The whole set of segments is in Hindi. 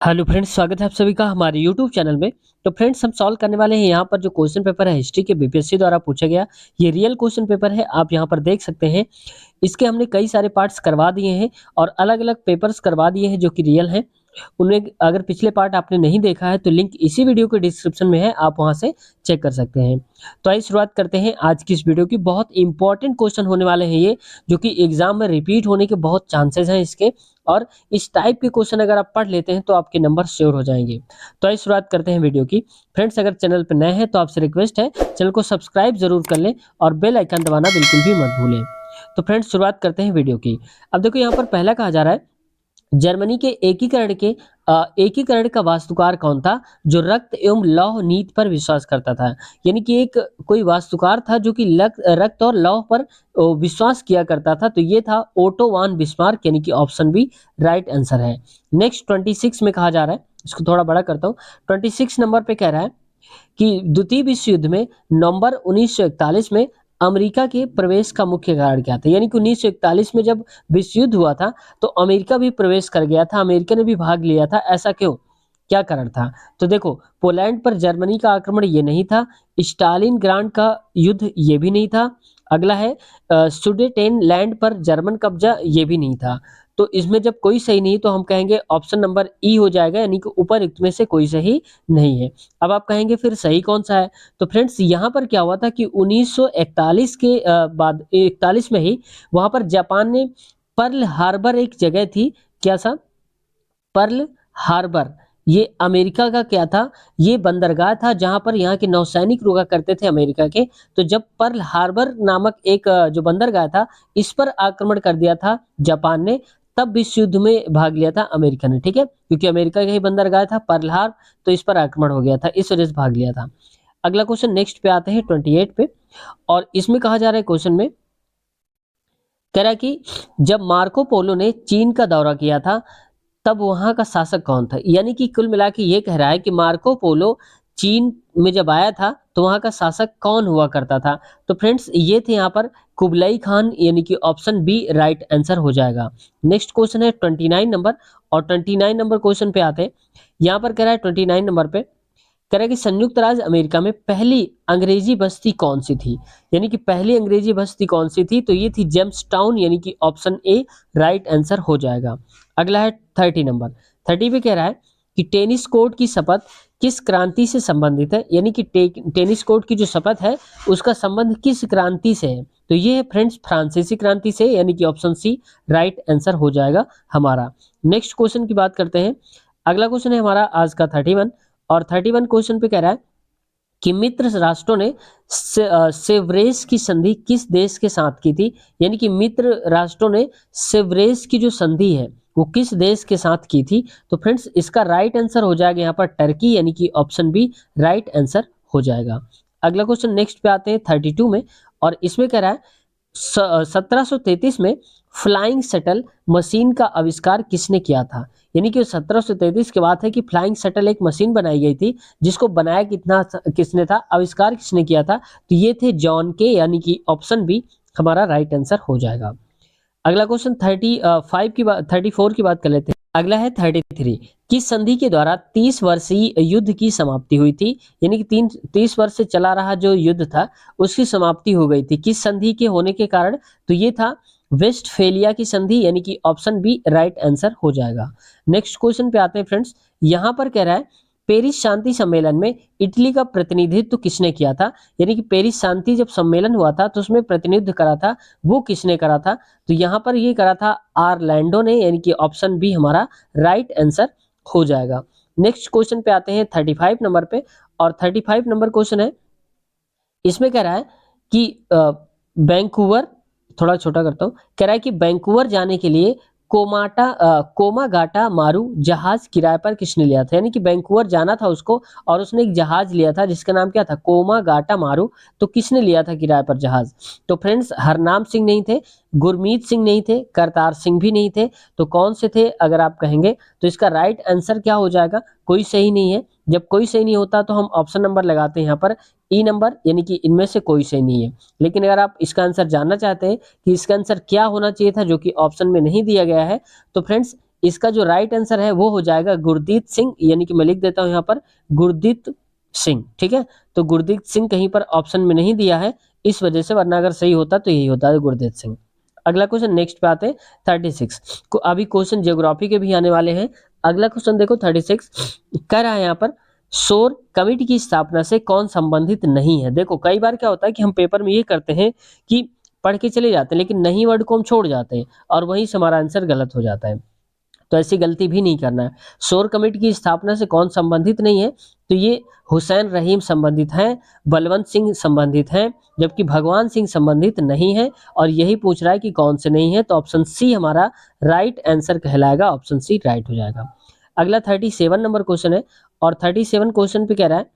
हेलो फ्रेंड्स, स्वागत है आप सभी का हमारे यूट्यूब चैनल में। तो फ्रेंड्स, हम सॉल्व करने वाले हैं यहाँ पर जो क्वेश्चन पेपर है हिस्ट्री के बीपीएससी द्वारा पूछा गया। ये रियल क्वेश्चन पेपर है, आप यहाँ पर देख सकते हैं। इसके हमने कई सारे पार्ट्स करवा दिए हैं और अलग-अलग पेपर्स करवा दिए हैं जो कि रियल हैं। उनमें अगर पिछले पार्ट आपने नहीं देखा है तो लिंक इसी वीडियो के डिस्क्रिप्शन में है, आप वहाँ से चेक कर सकते हैं। तो आइए शुरुआत करते हैं आज की इस वीडियो की। बहुत इंपॉर्टेंट क्वेश्चन होने वाले हैं ये, जो कि एग्जाम में रिपीट होने के बहुत चांसेस हैं इसके। और इस टाइप के क्वेश्चन अगर आप पढ़ लेते हैं तो आपके नंबर श्योर हो जाएंगे। तो आइए शुरुआत करते हैं वीडियो की। फ्रेंड्स, अगर चैनल पर नए हैं तो आपसे रिक्वेस्ट है चैनल को सब्सक्राइब जरूर कर लें और बेल आइकन दबाना बिल्कुल भी मत भूलें। तो फ्रेंड्स, शुरुआत करते हैं वीडियो की। अब देखो यहाँ पर पहला कहा जा रहा है, जर्मनी के एकीकरण का वास्तुकार कौन था जो रक्त एवं लौह नीति पर विश्वास करता था। यानी कि एक कोई वास्तुकार था जो कि रक्त और लौह पर विश्वास किया करता था। तो ये था ओटो वान बिस्मार्क, यानी कि ऑप्शन बी राइट आंसर है। नेक्स्ट 26 में कहा जा रहा है, इसको थोड़ा बड़ा करता हूँ। 26 नंबर पे कह रहा है कि द्वितीय विश्व युद्ध में नवंबर 1941 में अमेरिका के प्रवेश का मुख्य कारण क्या था। यानी कि 1941 में जब विश्व युद्ध हुआ था तो अमेरिका भी प्रवेश कर गया था, अमेरिका ने भी भाग लिया था। ऐसा क्यों, क्या कारण था? तो देखो, पोलैंड पर जर्मनी का आक्रमण ये नहीं था, स्टालिनग्राड का युद्ध ये भी नहीं था, अगला है सुडेटेनलैंड पर जर्मन कब्जा ये भी नहीं था। तो इसमें जब कोई सही नहीं तो हम कहेंगे ऑप्शन नंबर ई हो जाएगा, यानी कि उपरयुक्त में से कोई सही नहीं है। अब आप कहेंगे फिर सही कौन सा है? तो फ्रेंड्स, यहाँ पर क्या हुआ था कि 1941 के बाद 41 में ही वहां पर जापान ने पर्ल हार्बर एक जगह थी, क्या सा पर्ल हार्बर, ये अमेरिका का क्या था, ये बंदरगाह था जहां पर यहाँ के नौसैनिक रुका करते थे अमेरिका के। तो जब पर्ल हार्बर नामक एक जो बंदरगाह था, इस पर आक्रमण कर दिया था जापान ने, तब विश्व युद्ध में भाग लिया था अमेरिका ने। ठीक है, क्योंकि अमेरिका का ही बंदरगाह था पर्ल हार्बर, तो इस पर आक्रमण हो गया था, इस वजह से भाग लिया था। अगला क्वेश्चन नेक्स्ट पे आते हैं 28 पे। और इसमें कहा जा रहा है क्वेश्चन में, कह रहा है कि जब मार्को पोलो ने चीन का दौरा किया था तब वहां का शासक कौन था। यानी कि कुल मिला के ये कह रहा है कि मार्को पोलो चीन में जब आया था तो वहां का शासक कौन हुआ करता था। तो फ्रेंड्स, ये थे यहाँ पर कुबलाई खान, यानी कि ऑप्शन बी राइट आंसर हो जाएगा। नेक्स्ट क्वेश्चन है 29 नंबर। और 29 नंबर क्वेश्चन पे आते हैं। यहाँ पर कह रहा है 29 नंबर पे, कह रहा है कि संयुक्त राज्य अमेरिका में पहली अंग्रेजी बस्ती कौन सी थी। यानी कि पहली अंग्रेजी बस्ती कौन सी थी, तो ये थी जेम्स टाउन, यानी कि ऑप्शन ए राइट आंसर हो जाएगा। अगला है 30 नंबर। 30 पे कह रहा है कि टेनिस कोर्ट की शपथ किस क्रांति से संबंधित है। यानी कि टेनिस कोर्ट की जो शपथ है उसका संबंध किस क्रांति से है। तो ये है फ्रेंड्स फ्रांसीसी क्रांति से, यानी कि ऑप्शन सी राइट आंसर हो जाएगा हमारा। नेक्स्ट क्वेश्चन की बात करते हैं। अगला क्वेश्चन है हमारा आज का 31। और 31 क्वेश्चन पे कह रहा है कि मित्र राष्ट्रों ने सेवरेस की संधि किस देश के साथ की थी। यानी कि मित्र राष्ट्रों ने सेवरेस की जो संधि है वो किस देश के साथ की थी। तो फ्रेंड्स, इसका राइट आंसर हो जाएगा यहाँ पर टर्की, यानी कि ऑप्शन बी राइट आंसर हो जाएगा। अगला क्वेश्चन नेक्स्ट पे आते हैं 32 में। और इसमें कह रहा है 1733 में फ्लाइंग शटल मशीन का आविष्कार किसने किया था। यानी कि 1733 के बाद है कि फ्लाइंग शटल एक मशीन बनाई गई थी, जिसको बनाया किसने था, आविष्कार किसने किया था। तो ये थे जॉन के, यानी कि ऑप्शन बी हमारा राइट आंसर हो जाएगा। अगला क्वेश्चन 34 की बात कर लेते हैं। अगला है 33। किस संधि के द्वारा 30 वर्षीय युद्ध की समाप्ति हुई थी। यानी कि 30 वर्ष से चला रहा जो युद्ध था उसकी समाप्ति हो गई थी, किस संधि के होने के कारण। तो ये था वेस्टफेलिया की संधि, यानी कि ऑप्शन बी राइट आंसर हो जाएगा। नेक्स्ट क्वेश्चन पे आते हैं फ्रेंड्स। यहाँ पर कह रहा है पेरिस शांति सम्मेलन में इटली का प्रतिनिधित्व किसने किया था। यानी कि पेरिस शांति जब सम्मेलन हुआ था तो उसमें प्रतिनिधित्व करा था, वो किसने करा था। तो यहाँ पर ये करा था आरलैंडो ने, यानी कि ऑप्शन बी हमारा राइट आंसर हो जाएगा। नेक्स्ट क्वेश्चन पे आते हैं 35 नंबर पे। और 35 नंबर क्वेश्चन है, इसमें कह रहा है कि वैंकूवर, थोड़ा छोटा करता हूँ, कह रहा है कि वैंकूवर जाने के लिए कोमागाटा मारू जहाज किराए पर किसने लिया था। यानी कि वैंकूवर जाना था उसको और उसने एक जहाज लिया था जिसका नाम क्या था, कोमागाटा मारू। तो किसने लिया था किराए पर जहाज। तो फ्रेंड्स, हरनाम सिंह नहीं थे, गुरमीत सिंह नहीं थे, करतार सिंह भी नहीं थे। तो कौन से थे अगर आप कहेंगे, तो इसका राइट आंसर क्या हो जाएगा, कोई सही नहीं है। जब कोई सही नहीं होता तो हम ऑप्शन नंबर लगाते हैं यहाँ पर ई नंबर, यानी कि इनमें से कोई सही नहीं है। लेकिन अगर आप इसका आंसर जानना चाहते हैं कि इसका आंसर क्या होना चाहिए था जो कि ऑप्शन में नहीं दिया गया है, तो फ्रेंड्स इसका जो राइट आंसर है वो हो जाएगा गुरदीप सिंह, यानी कि मैं लिख देता हूं यहाँ पर गुरदीप सिंह। ठीक है, तो गुरदीप सिंह कहीं पर ऑप्शन में नहीं दिया है इस वजह से, वरना अगर सही होता तो यही होता है गुरदीप सिंह। अगला क्वेश्चन नेक्स्ट पे आते हैं 36 को। अभी क्वेश्चन ज्योग्राफी के भी आने वाले हैं। अगला क्वेश्चन देखो 36 कह रहा है यहाँ पर शोर कमेटी की स्थापना से कौन संबंधित नहीं है। देखो कई बार क्या होता है कि हम पेपर में ये करते हैं कि पढ़ के चले जाते हैं लेकिन नहीं वर्ड को हम छोड़ जाते हैं और वहीं से हमारा आंसर गलत हो जाता है, तो ऐसी गलती भी नहीं करना है। शोर कमेटी की स्थापना से कौन संबंधित नहीं है, तो ये हुसैन रहीम संबंधित हैं, बलवंत सिंह संबंधित हैं, जबकि भगवान सिंह संबंधित नहीं है। और यही पूछ रहा है कि कौन से नहीं है, तो ऑप्शन सी हमारा राइट आंसर कहलाएगा, ऑप्शन सी राइट हो जाएगा। अगला 37 नंबर क्वेश्चन है और 37 क्वेश्चन पे कह रहा है,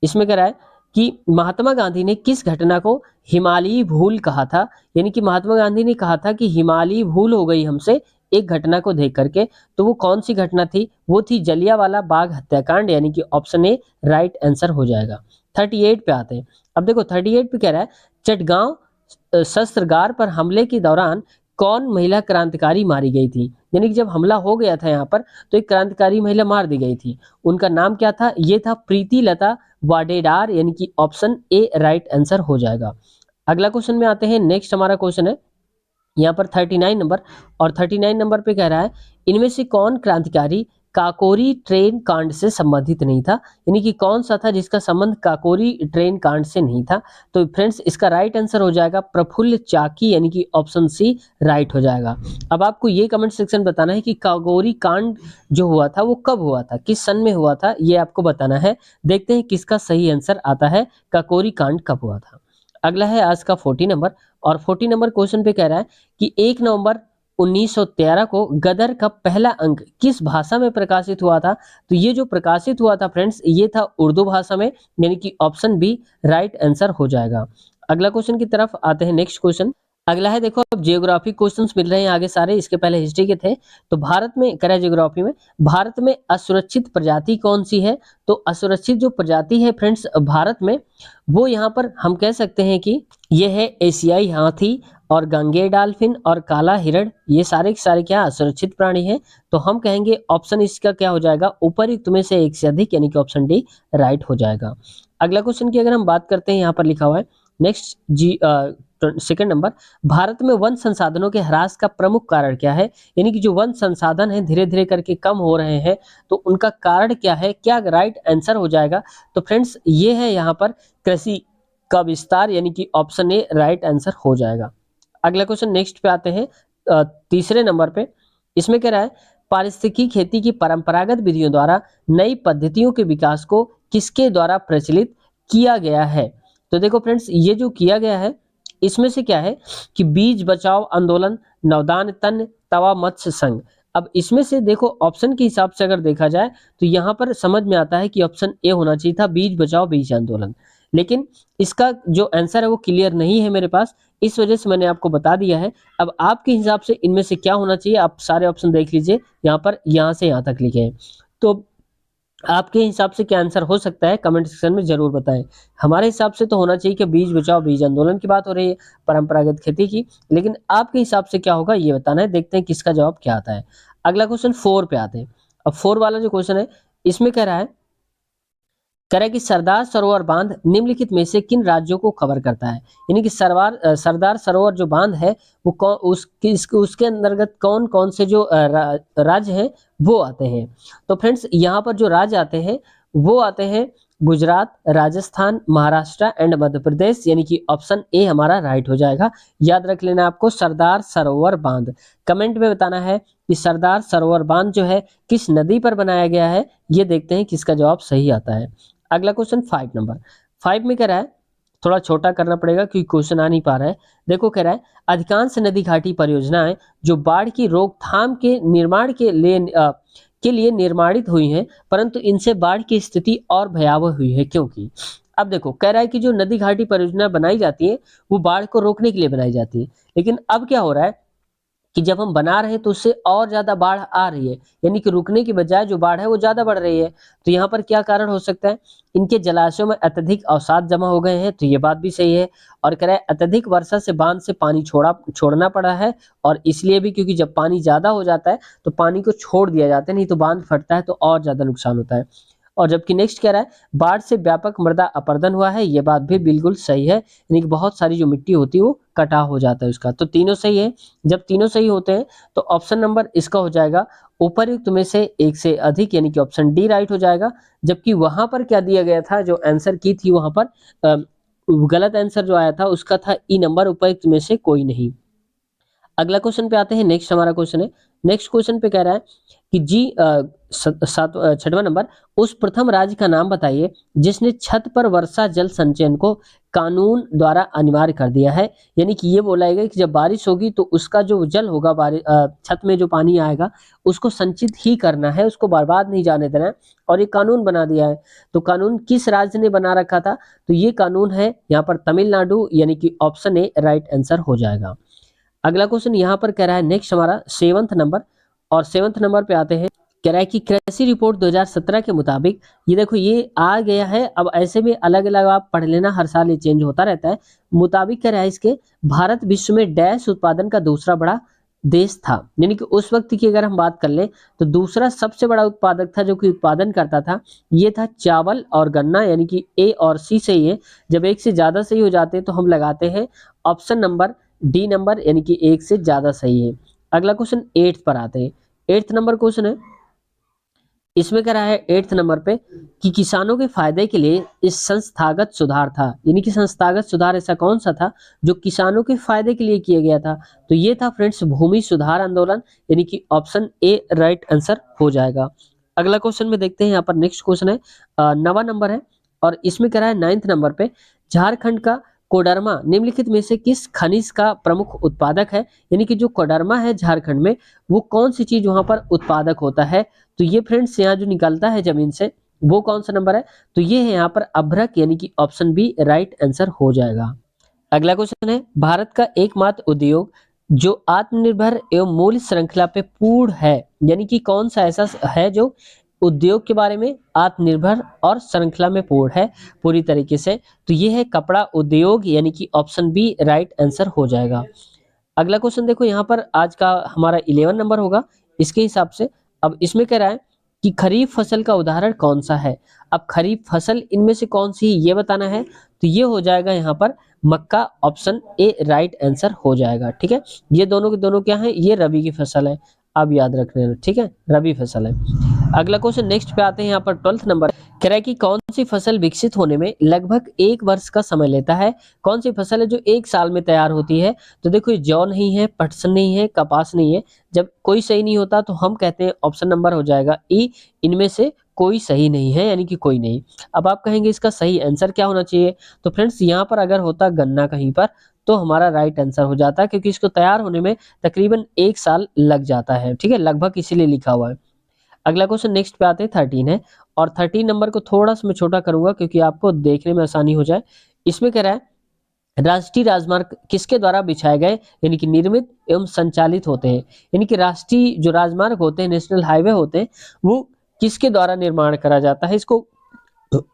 इसमें कह रहा है कि महात्मा गांधी ने किस घटना को हिमालयी भूल कहा था। यानी कि महात्मा गांधी ने कहा था कि हिमालयी भूल हो गई हमसे एक घटना को देख करके, तो वो कौन सी घटना थी, वो थी जलियांवाला बाग हत्याकांड, यानी कि ऑप्शन ए राइट आंसर हो जाएगा। 38 पे आते हैं। अब देखो 38 पे कह रहा है चटगांव शस्त्रागार पर हमले के दौरान कौन महिला क्रांतिकारी मारी गई थी। यानी कि जब हमला हो गया था यहाँ पर तो एक क्रांतिकारी महिला मार दी गई थी, उनका नाम क्या था, ये था प्रीति लता वाडेदार, यानी कि ऑप्शन ए राइट आंसर हो जाएगा। अगला क्वेश्चन में आते हैं। नेक्स्ट हमारा क्वेश्चन है यहाँ पर 39 नंबर, और 39 नंबर पे कह रहा है इनमें से कौन क्रांतिकारी काकोरी ट्रेन कांड से संबंधित नहीं था। यानी कि कौन सा था जिसका संबंध काकोरी ट्रेन कांड से नहीं था, तो फ्रेंड्स इसका राइट आंसर हो जाएगा प्रफुल्ल चाकी, यानी कि ऑप्शन सी राइट हो जाएगा। अब आपको ये कमेंट सेक्शन बताना है कि काकोरी कांड जो हुआ था वो कब हुआ था, किस सन में हुआ था, ये आपको बताना है। देखते हैं किसका सही आंसर आता है, काकोरी कांड कब हुआ था। अगला है आज का 40 नंबर, और 40 नंबर क्वेश्चन पे कह रहा है कि 1 नवंबर 1913 को गदर का पहला अंक किस भाषा में प्रकाशित हुआ था। तो ये जो प्रकाशित हुआ था फ्रेंड्स, ये था उर्दू भाषा में, यानी कि ऑप्शन बी राइट आंसर हो जाएगा। अगला क्वेश्चन की तरफ आते हैं। नेक्स्ट क्वेश्चन अगला है, देखो अब जियोग्राफी क्वेश्चंस मिल रहे हैं आगे सारे, इसके पहले हिस्ट्री के थे। तो भारत में कह रहा है जियोग्राफी में, भारत में असुरक्षित प्रजाति कौन सी है। तो असुरक्षित जो प्रजाति है फ्रेंड्स भारत में, वो यहाँ पर हम कह सकते हैं कि ये है एशियाई हाथी और गंगे डाल्फिन और काला हिरण, ये सारे के सारे क्या असुरक्षित प्राणी हैं। तो हम कहेंगे ऑप्शन इसका क्या हो जाएगा, उपयुक्त में से एक से अधिक, यानी कि ऑप्शन डी राइट हो जाएगा। अगला क्वेश्चन की अगर हम बात करते हैं, यहाँ पर लिखा हुआ है नेक्स्ट जी सेकंड नंबर, भारत में वन संसाधनों के ह्रास का प्रमुख कारण क्या है। यानी कि जो वन संसाधन है धीरे धीरे करके कम हो रहे हैं, तो उनका कारण क्या है, क्या राइट आंसर हो जाएगा। तो फ्रेंड्स ये है यहाँ पर कृषि का विस्तार, यानी कि ऑप्शन ए राइट आंसर हो जाएगा। अगला क्वेश्चन नेक्स्ट पे आते हैं तीसरे नंबर पे। इसमें कह रहा है पारिस्थितिकी खेती की परंपरागत विधियों द्वारा नई पद्धतियों के विकास को किसके द्वारा प्रचलित किया गया है। तो देखो फ्रेंड्स ये जो किया गया है इसमें से क्या है कि बीज बचाओ आंदोलन, नवदान तन, तवा मत्स्य संघ। अब इसमें से देखो ऑप्शन के हिसाब से अगर देखा जाए तो यहाँ पर समझ में आता है कि ऑप्शन ए होना चाहिए था, बीज बचाओ बीज आंदोलन। लेकिन इसका जो आंसर है वो क्लियर नहीं है मेरे पास, इस वजह से मैंने आपको बता दिया है। अब आपके हिसाब से इनमें से क्या होना चाहिए, आप सारे ऑप्शन देख लीजिए, यहाँ पर यहाँ से यहाँ तक लिखे हैं, तो आपके हिसाब से क्या आंसर हो सकता है कमेंट सेक्शन में जरूर बताएं। हमारे हिसाब से तो होना चाहिए कि बीज बचाओ बीज आंदोलन की बात हो रही है, परंपरागत खेती की, लेकिन आपके हिसाब से क्या होगा ये बताना है। देखते हैं किसका जवाब क्या आता है। अगला क्वेश्चन 4 पे आते हैं। अब 4 वाला जो क्वेश्चन है इसमें कह रहा है कि सरदार सरोवर बांध निम्नलिखित में से किन राज्यों को कवर करता है। यानी कि सरदार सरोवर जो बांध है वो उसके अंतर्गत कौन कौन से जो राज्य हैं वो आते हैं। तो फ्रेंड्स यहाँ पर जो राज्य आते हैं वो आते हैं गुजरात, राजस्थान, महाराष्ट्र एंड मध्य प्रदेश, यानी कि ऑप्शन ए हमारा राइट हो जाएगा। याद रख लेना आपको सरदार सरोवर बांध। कमेंट में बताना है कि सरदार सरोवर बांध जो है किस नदी पर बनाया गया है, ये देखते हैं किसका जवाब सही आता है। अगला क्वेश्चन 5 नंबर 5 में कह रहा है, थोड़ा छोटा करना पड़ेगा क्योंकि क्वेश्चन आ नहीं पा रहा है। देखो कह रहा है अधिकांश नदी घाटी परियोजनाएं जो बाढ़ की रोकथाम के निर्माण के लिए निर्माणित हुई हैं, परंतु इनसे बाढ़ की स्थिति और भयावह हुई है क्योंकि। अब देखो कह रहा है कि जो नदी घाटी परियोजना बनाई जाती है वो बाढ़ को रोकने के लिए बनाई जाती है, लेकिन अब क्या हो रहा है कि जब हम बना रहे हैं तो उससे और ज़्यादा बाढ़ आ रही है, यानी कि रुकने की बजाय जो बाढ़ है वो ज़्यादा बढ़ रही है। तो यहाँ पर क्या कारण हो सकता है? इनके जलाशयों में अत्यधिक अवसाद जमा हो गए हैं, तो ये बात भी सही है। और कह रहा है अत्यधिक वर्षा से बांध से पानी छोड़ना पड़ा है, और इसलिए भी क्योंकि जब पानी ज़्यादा हो जाता है तो पानी को छोड़ दिया जाता है, नहीं तो बांध फटता है तो और ज़्यादा नुकसान होता है। और जबकि नेक्स्ट कह रहा है बाढ़ से व्यापक मृदा अपरदन हुआ है, ये बात भी बिल्कुल सही है, यानी कि बहुत सारी जो मिट्टी होती है वो कटाव हो जाता है उसका। तो तीनों सही है। जब तीनों सही होते हैं तो ऑप्शन नंबर इसका हो जाएगा उपर्युक्त में से एक से अधिक, यानी कि ऑप्शन डी राइट हो जाएगा। जबकि वहां पर क्या दिया गया था, जो आंसर की थी वहां पर गलत आंसर जो आया था उसका था ई नंबर, उपर्युक्त में से कोई नहीं। अगला क्वेश्चन पे आते हैं। नेक्स्ट हमारा क्वेश्चन है, नेक्स्ट क्वेश्चन पे कह रहा है कि जी छठवां नंबर, उस प्रथम राज्य का नाम बताइए जिसने छत पर वर्षा जल संचयन को कानून द्वारा अनिवार्य कर दिया है। यानी कि ये बोला गया कि जब बारिश होगी तो उसका जो जल होगा छत में जो पानी आएगा उसको संचित ही करना है, उसको बर्बाद नहीं जाने देना है, और ये कानून बना दिया है। तो कानून किस राज्य ने बना रखा था? तो ये कानून है यहाँ पर तमिलनाडु, यानी कि ऑप्शन ए राइट आंसर हो जाएगा। अगला क्वेश्चन यहाँ पर कह रहा है नेक्स्ट हमारा सेवंथ नंबर, और सेवंथ नंबर पे आते हैं। कह रहा है कि कृषि रिपोर्ट 2017 के मुताबिक, ये देखो ये आ गया है, अब ऐसे में अलग अलग आप पढ़ लेना, हर साल ये चेंज होता रहता है। मुताबिक कह रहा है इसके, भारत विश्व में डैश उत्पादन का दूसरा बड़ा देश था। यानी कि उस वक्त की अगर हम बात कर ले तो दूसरा सबसे बड़ा उत्पादक था जो कि उत्पादन करता था, ये था चावल और गन्ना, यानी कि ए और सी सही है। जब एक से ज्यादा सही हो जाते हैं तो हम लगाते हैं ऑप्शन नंबर डी नंबर, यानी कि एक से ज्यादा सही है। अगला क्वेश्चन एट्थ पर आते हैं। एट्थ नंबर क्वेश्चन है, इसमें कह रहा है एट्थ नंबर पे कि किसानों के फायदे के लिए इस संस्थागत सुधार था। यानी कि संस्थागत सुधार ऐसा कौन सा था जो किसानों के फायदे के लिए किया गया था? तो ये था फ्रेंड्स भूमि सुधार आंदोलन, यानी कि ऑप्शन ए राइट आंसर हो जाएगा। अगला क्वेश्चन में देखते हैं, यहाँ पर नेक्स्ट क्वेश्चन है, नवा नंबर है, और इसमें कह रहा है नाइन्थ नंबर पे, झारखंड का कोडरमा निम्नलिखित में से किस खनिज का प्रमुख उत्पादक है? यानी कि जो कोडरमा है झारखंड में, वो कौन सी चीज वहां पर उत्पादक होता है? तो ये फ्रेंड्स यहाँ जो निकलता है जमीन से वो कौन सा नंबर है? तो ये है यहाँ पर अभ्रक, यानी कि ऑप्शन बी राइट आंसर हो जाएगा। अगला क्वेश्चन है, भारत का एकमात्र उद्योग जो आत्मनिर्भर एवं मूल्य श्रृंखला पे पूर्ण है, यानी कि कौन सा ऐसा है जो उद्योग के बारे में आत्मनिर्भर और श्रृंखला में पूर्ण है पूरी तरीके से? तो ये है कपड़ा उद्योग, यानी कि ऑप्शन बी राइट आंसर हो जाएगा। अगला क्वेश्चन देखो, यहाँ पर आज का हमारा 11 नंबर होगा इसके हिसाब से। अब इसमें कह रहा है कि खरीफ फसल का उदाहरण कौन सा है? अब खरीफ फसल इनमें से कौन सी है ये बताना है, तो ये हो जाएगा यहाँ पर मक्का, ऑप्शन ए राइट आंसर हो जाएगा। ठीक है, ये दोनों के दोनों क्या है, ये रबी की फसल है, आप याद रख लेना। ठीक है, रबी फसल है। अगला क्वेश्चन नेक्स्ट पे आते हैं, यहाँ पर 12th नंबर कह रहा है कि कौन सी फसल विकसित होने में लगभग 1 वर्ष का समय लेता है? कौन सी फसल है जो 1 साल में तैयार होती है? तो देखो ये जौ नहीं है, पटसन नहीं है, कपास नहीं है। जब कोई सही नहीं होता तो हम कहते हैं ऑप्शन नंबर हो जाएगा ई, इनमें से कोई सही नहीं है, यानी कि कोई नहीं। अब आप कहेंगे इसका सही आंसर क्या होना चाहिए? तो फ्रेंड्स यहाँ पर अगर होता गन्ना कहीं पर तो हमारा राइट आंसर हो जाता है, क्योंकि इसको तैयार होने में तकरीबन 1 साल लग जाता है। ठीक है, लगभग इसीलिए लिखा हुआ है। अगला क्वेश्चन नेक्स्ट पे आते हैं, 13 है, और 13 नंबर को थोड़ा सा मैं छोटा करूंगा क्योंकि आपको देखने में आसानी हो जाए। इसमें कह रहा है राष्ट्रीय राजमार्ग किसके द्वारा बिछाए गए, यानी कि निर्मित एवं संचालित होते हैं? यानी कि राष्ट्रीय जो राजमार्ग होते हैं, नेशनल हाईवे होते हैं, वो किसके द्वारा निर्माण करा जाता है, इसको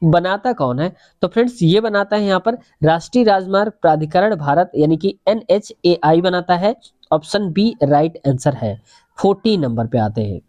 बनाता कौन है? तो फ्रेंड्स ये बनाता है यहाँ पर राष्ट्रीय राजमार्ग प्राधिकरण भारत, यानी कि NHAI बनाता है। ऑप्शन बी राइट आंसर है। 14 नंबर पे आते हैं।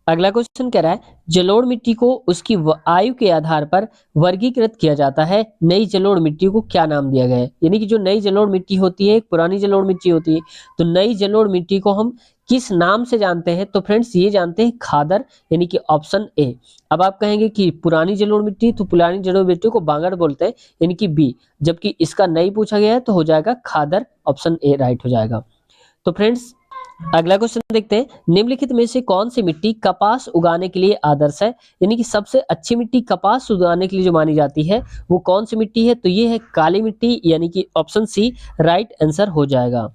अगला क्वेश्चन कह रहा है जलोढ़ मिट्टी को उसकी आयु के आधार पर वर्गीकृत किया जाता है, नई जलोढ़ मिट्टी को क्या नाम दिया गया है? यानी कि जो नई जलोढ़ मिट्टी होती है, एक पुरानी जलोढ़ मिट्टी होती है, तो नई जलोढ़ मिट्टी को हम किस नाम से जानते हैं? तो फ्रेंड्स ये जानते हैं खादर, यानी कि ऑप्शन ए। अब आप कहेंगे कि पुरानी जलोढ़ मिट्टी, तो पुरानी जलोढ़ मिट्टी को बांगर बोलते हैं, यानी कि बी। जबकि इसका नहीं पूछा गया है तो हो जाएगा खादर, ऑप्शन ए राइट हो जाएगा। तो फ्रेंड्स अगला क्वेश्चन देखते हैं, निम्नलिखित में से कौन सी मिट्टी कपास उगाने के लिए आदर्श है? यानी कि सबसे अच्छी मिट्टी कपास उगाने के लिए जो मानी जाती है वो कौन सी मिट्टी है? तो ये है काली मिट्टी, यानी कि ऑप्शन सी राइट आंसर हो जाएगा।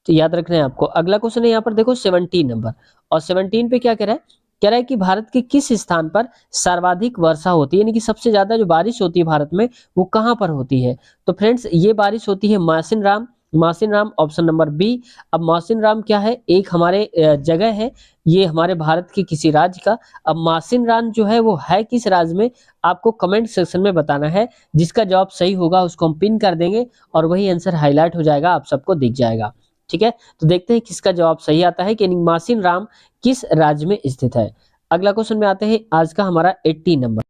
तो याद रखना है आपको। अगला क्वेश्चन है यहाँ पर देखो 17 नंबर, और 17 पे क्या कह रहा है? कह रहा है कि भारत के किस स्थान पर सर्वाधिक वर्षा होती है, यानी कि सबसे ज्यादा जो बारिश होती है भारत में वो कहाँ पर होती है? तो फ्रेंड्स ये बारिश होती है मासिन राम, मासिन राम ऑप्शन नंबर बी। अब मासिन राम क्या है, एक हमारे जगह है, ये हमारे भारत के किसी राज्य का। अब मासिन राम जो है वो है किस राज्य में, आपको कमेंट सेक्शन में बताना है। जिसका जवाब सही होगा उसको हम पिन कर देंगे और वही आंसर हाईलाइट हो जाएगा, आप सबको दिख जाएगा। ठीक है, तो देखते हैं किसका जवाब सही आता है कि मासिन राम किस राज्य में स्थित है। अगला क्वेश्चन में आते हैं, आज का हमारा 80 नंबर।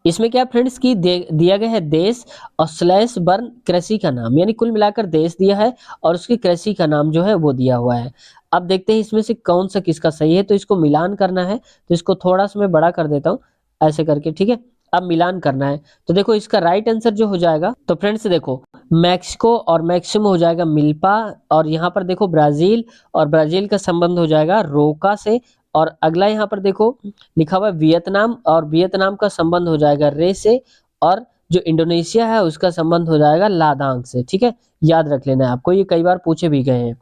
इसमें क्या फ्रेंड्स की दिया गया है देश और स्लैश बर्न कृषि का नाम, यानी कुल मिलाकर देश दिया है और उसकी कृषि का नाम जो है वो दिया हुआ है। अब देखते हैं इसमें से कौन सा किसका सही है, तो इसको मिलान करना है। तो इसको थोड़ा सा मैं बड़ा कर देता हूँ ऐसे करके, ठीक है। अब मिलान करना है, तो देखो इसका राइट आंसर जो हो जाएगा, तो फ्रेंड्स देखो मैक्सिको और मैक्सिमो हो जाएगा मिल्पा, और यहाँ पर देखो ब्राजील, और ब्राजील का संबंध हो जाएगा रोका से। और अगला यहाँ पर देखो लिखा हुआ है वियतनाम, और वियतनाम का संबंध हो जाएगा रे से। और जो इंडोनेशिया है उसका संबंध हो जाएगा लादांग से। ठीक है, याद रख लेना है आपको, ये कई बार पूछे भी गए हैं।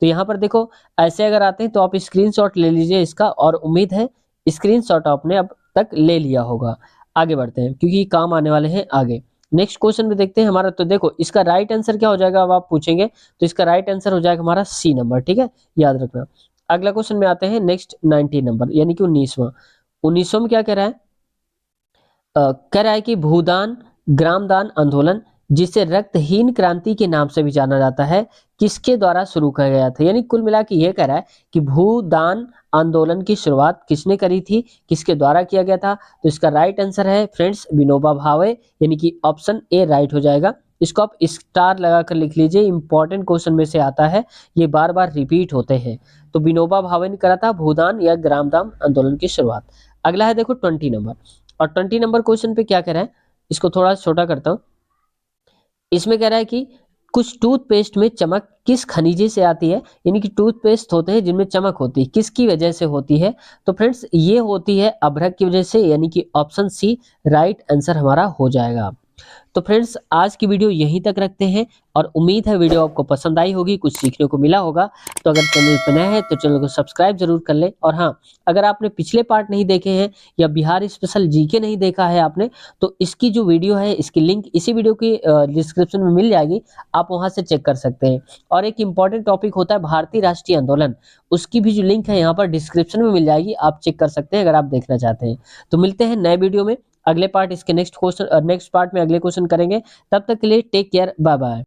तो यहाँ पर देखो ऐसे अगर आते हैं तो आप स्क्रीनशॉट ले लीजिए इसका, और उम्मीद है स्क्रीनशॉट आपने अब तक ले लिया होगा। आगे बढ़ते हैं क्योंकि काम आने वाले हैं आगे। नेक्स्ट क्वेश्चन में देखते हैं हमारा, तो देखो इसका राइट आंसर क्या हो जाएगा, अब आप पूछेंगे तो इसका राइट आंसर हो जाएगा हमारा सी नंबर। ठीक है, याद रखना। अगला क्वेश्चन में आते हैं नेक्स्ट 90 नंबर, यानी कि 19वां। 19वां में क्या कह रहा है, कह रहा है कि भूदान ग्रामदान आंदोलन, जिसे रक्तहीन क्रांति के नाम से भी जाना जाता है, किसके द्वारा शुरू किया गया था। यानी कुल मिला के ये कह रहा है कि भूदान आंदोलन की शुरुआत किसने करी थी, किसके द्वारा किया गया था। तो इसका राइट आंसर है फ्रेंड्स विनोबा भावे, यानी कि ऑप्शन ए राइट हो जाएगा। इसको आप स्टार लगाकर लिख लीजिए, इंपॉर्टेंट क्वेश्चन में से आता है, ये बार बार रिपीट होते हैं। तो विनोबा भावे ने करा था भूदान या ग्रामदान आंदोलन की शुरुआत। अगला है देखो 20 नंबर, और 20 नंबर क्वेश्चन पे क्या कह रहा है, इसको थोड़ा छोटा करता हूं। इसमें कह रहा है कि कुछ टूथपेस्ट में चमक किस खनिज से आती है, यानी कि टूथपेस्ट होते हैं जिनमें चमक होती है, किसकी वजह से होती है। तो फ्रेंड्स ये होती है अभ्रक की वजह से, यानी कि ऑप्शन सी राइट आंसर हमारा हो जाएगा। तो फ्रेंड्स आज की वीडियो यहीं तक रखते हैं, और उम्मीद है वीडियो आपको पसंद आई होगी, कुछ सीखने को मिला होगा। तो अगर चैनल पर नए हैं तो चैनल को सब्सक्राइब जरूर कर लें, और हाँ, अगर आपने पिछले पार्ट नहीं देखे हैं या बिहार स्पेशल जीके नहीं देखा है आपने, तो इसकी जो वीडियो है इसकी लिंक इसी वीडियो की डिस्क्रिप्शन में मिल जाएगी, आप वहां से चेक कर सकते हैं। और एक इंपॉर्टेंट टॉपिक होता है भारतीय राष्ट्रीय आंदोलन, उसकी भी जो लिंक है यहाँ पर डिस्क्रिप्शन में मिल जाएगी, आप चेक कर सकते हैं अगर आप देखना चाहते हैं। तो मिलते हैं नए वीडियो में, अगले पार्ट इसके नेक्स्ट पार्ट में अगले क्वेश्चन करेंगे। तब तक के लिए टेक केयर, बाय बाय।